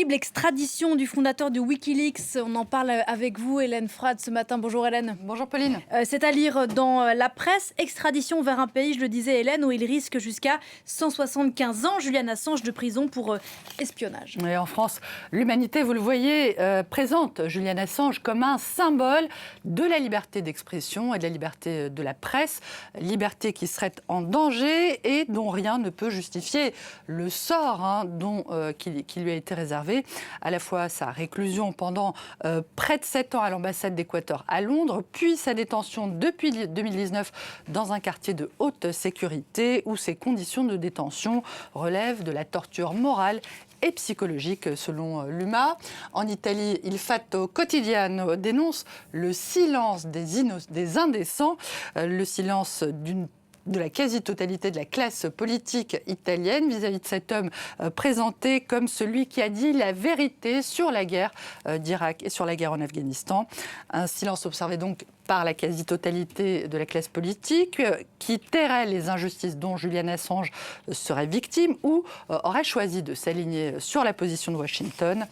possible extradition du fondateur de Wikileaks. On en parle avec vous, Hélène Frade, ce matin. Bonjour Hélène. Bonjour Pauline. C'est à lire dans la presse. Extradition vers un pays, je le disais Hélène, où il risque jusqu'à 175 ans. Julian Assange de prison pour espionnage. Et en France, l'humanité, vous le voyez, présente Julian Assange comme un symbole de la liberté d'expression et de la liberté de la presse. Liberté qui serait en danger et dont rien ne peut justifier le sort qui lui a été réservé. À la fois sa réclusion pendant près de 7 ans à l'ambassade d'Équateur à Londres, puis sa détention depuis 2019 dans un quartier de haute sécurité où ses conditions de détention relèvent de la torture morale et psychologique selon l'UMA. En Italie, Il Fatto Quotidiano dénonce le silence des indécents, le silence de la quasi-totalité de la classe politique italienne vis-à-vis de cet homme présenté comme celui qui a dit la vérité sur la guerre d'Irak et sur la guerre en Afghanistan. Un silence observé donc par la quasi-totalité de la classe politique qui tairait les injustices dont Julian Assange serait victime ou aurait choisi de s'aligner sur la position de Washington.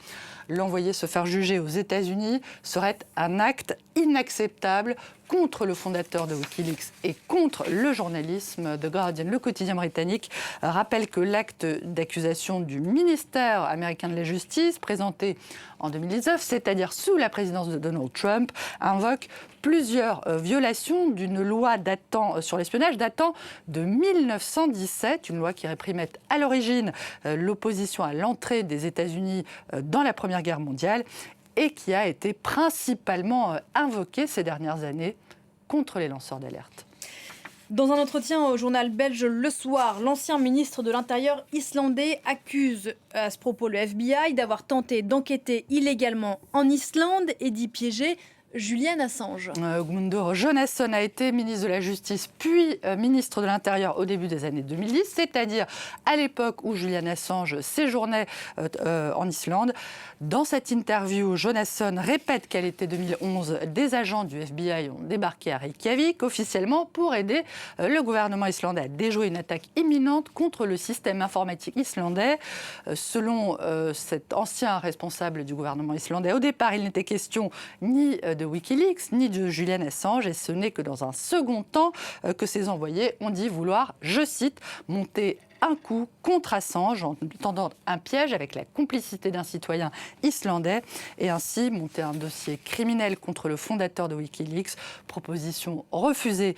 L'envoyer se faire juger aux États-Unis serait un acte inacceptable contre le fondateur de Wikileaks et contre le journalisme. The Guardian, le quotidien britannique, rappelle que l'acte d'accusation du ministère américain de la Justice, présenté en 2019, c'est-à-dire sous la présidence de Donald Trump, invoque plusieurs violations d'une loi sur l'espionnage datant de 1917, une loi qui réprimait à l'origine l'opposition à l'entrée des États-Unis dans la Première Guerre mondiale et qui a été principalement invoquée ces dernières années contre les lanceurs d'alerte. Dans un entretien au journal belge Le Soir, l'ancien ministre de l'Intérieur islandais accuse à ce propos le FBI d'avoir tenté d'enquêter illégalement en Islande et d'y piéger Julian Assange. Guðmundur Jónasson a été ministre de la Justice puis ministre de l'Intérieur au début des années 2010, c'est-à-dire à l'époque où Julian Assange séjournait en Islande. Dans cette interview, Jónasson répète qu'à l'été 2011, des agents du FBI ont débarqué à Reykjavik officiellement pour aider le gouvernement islandais à déjouer une attaque imminente contre le système informatique islandais. Selon cet ancien responsable du gouvernement islandais, au départ, il n'était question ni de Wikileaks, ni de Julian Assange, et ce n'est que dans un second temps que ces envoyés ont dit vouloir, je cite, monter un coup contre Assange en tendant un piège avec la complicité d'un citoyen islandais et ainsi monter un dossier criminel contre le fondateur de Wikileaks, proposition refusée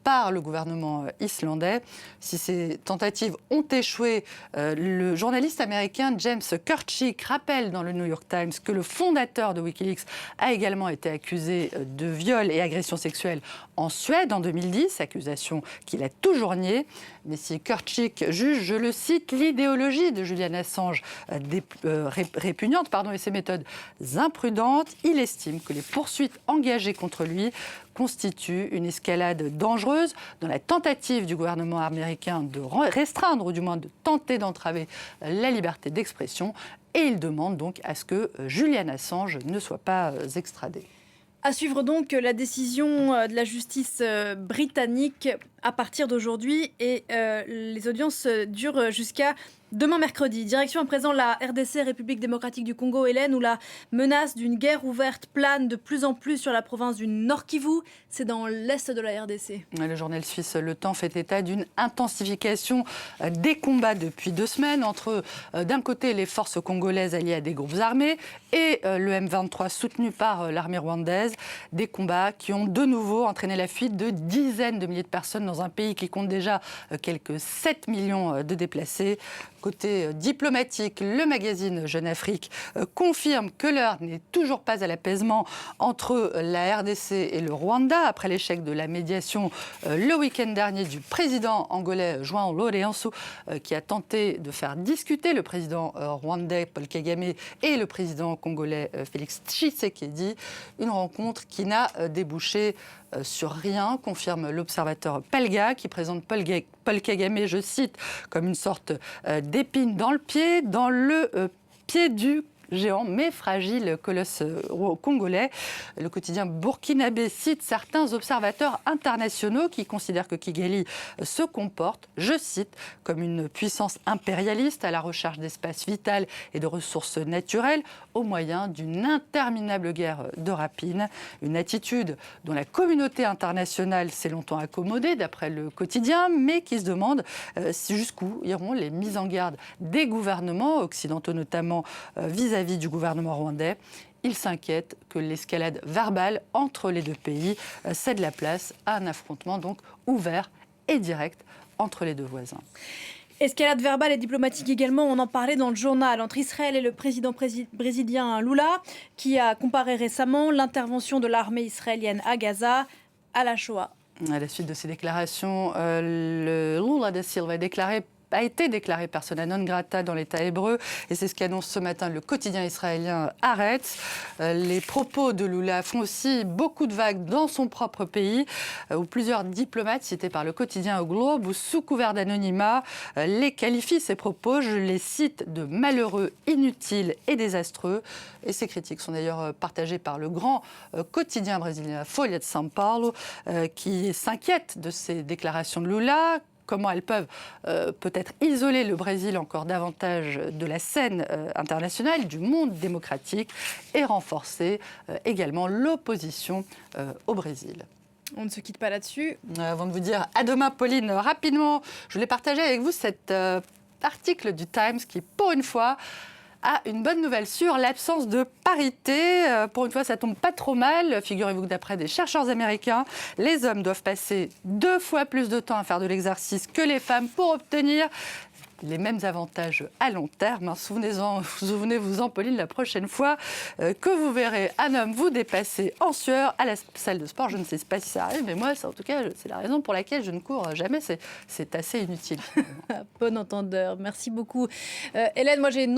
par le gouvernement islandais. Si ces tentatives ont échoué, le journaliste américain James Kirchick rappelle dans le New York Times que le fondateur de Wikileaks a également été accusé de viol et agression sexuelle en Suède en 2010, accusation qu'il a toujours niée. Mais si Kirchick juge, je le cite, l'idéologie de Julian Assange répugnante et ses méthodes imprudentes, il estime que les poursuites engagées contre lui constituent une escalade dangereuse dans la tentative du gouvernement américain de restreindre ou du moins de tenter d'entraver la liberté d'expression. Et il demande donc à ce que Julian Assange ne soit pas extradé. À suivre donc la décision de la justice britannique à partir d'aujourd'hui et les audiences durent jusqu'à demain mercredi. Direction à présent la RDC, République démocratique du Congo, Hélène, où la menace d'une guerre ouverte plane de plus en plus sur la province du Nord Kivu. C'est dans l'est de la RDC. Le journal suisse Le Temps fait état d'une intensification des combats depuis 2 semaines entre, d'un côté, les forces congolaises alliées à des groupes armés et le M23 soutenu par l'armée rwandaise. Des combats qui ont de nouveau entraîné la fuite de dizaines de milliers de personnes dans un pays qui compte déjà quelques 7 millions de déplacés. Côté diplomatique, le magazine Jeune Afrique confirme que l'heure n'est toujours pas à l'apaisement entre la RDC et le Rwanda après l'échec de la médiation le week-end dernier du président angolais João Lourenço qui a tenté de faire discuter le président rwandais Paul Kagame et le président congolais Félix Tshisekedi. Une rencontre qui n'a débouché sur rien, confirme l'observateur Pelga, qui présente Paul Kagame, je cite, comme une sorte d'épine dans le pied du géant mais fragile colosse congolais. Le quotidien burkinabé cite certains observateurs internationaux qui considèrent que Kigali se comporte, je cite, comme une puissance impérialiste à la recherche d'espace vital et de ressources naturelles au moyen d'une interminable guerre de rapine. Une attitude dont la communauté internationale s'est longtemps accommodée, d'après le quotidien, mais qui se demande jusqu'où iront les mises en garde des gouvernements occidentaux, notamment vis-à-vis du gouvernement rwandais. Il s'inquiète que l'escalade verbale entre les deux pays cède la place à un affrontement donc ouvert et direct entre les deux voisins. Escalade verbale et diplomatique également, on en parlait dans le journal, entre Israël et le président brésilien Lula, qui a comparé récemment l'intervention de l'armée israélienne à Gaza à la Shoah. À la suite de ces déclarations, Lula da Silva a été déclaré persona non grata dans l'État hébreu, et c'est ce qu'annonce ce matin le quotidien israélien Haaretz. Les propos de Lula font aussi beaucoup de vagues dans son propre pays, où plusieurs diplomates cités par le quotidien au Globe, ou sous couvert d'anonymat, les qualifient, ces propos, je les cite, de malheureux, inutiles et désastreux. Et ces critiques sont d'ailleurs partagées par le grand quotidien brésilien Folha de São Paulo, qui s'inquiète de ces déclarations de Lula. Comment elles peuvent peut-être isoler le Brésil encore davantage de la scène internationale, du monde démocratique, et renforcer également l'opposition au Brésil. On ne se quitte pas là-dessus. Avant de vous dire à demain, Pauline, rapidement, je voulais partager avec vous cet article du Times qui, pour une fois, a une bonne nouvelle sur l'absence de parité. Pour une fois, ça tombe pas trop mal. Figurez-vous que d'après des chercheurs américains, les hommes doivent passer 2 fois plus de temps à faire de l'exercice que les femmes pour obtenir les mêmes avantages à long terme. Souvenez-vous-en, Pauline, la prochaine fois que vous verrez un homme vous dépasser en sueur à la salle de sport. Je ne sais pas si ça arrive, mais moi, en tout cas, c'est la raison pour laquelle je ne cours jamais. C'est assez inutile. Bon entendeur. Merci beaucoup. Hélène, moi j'ai une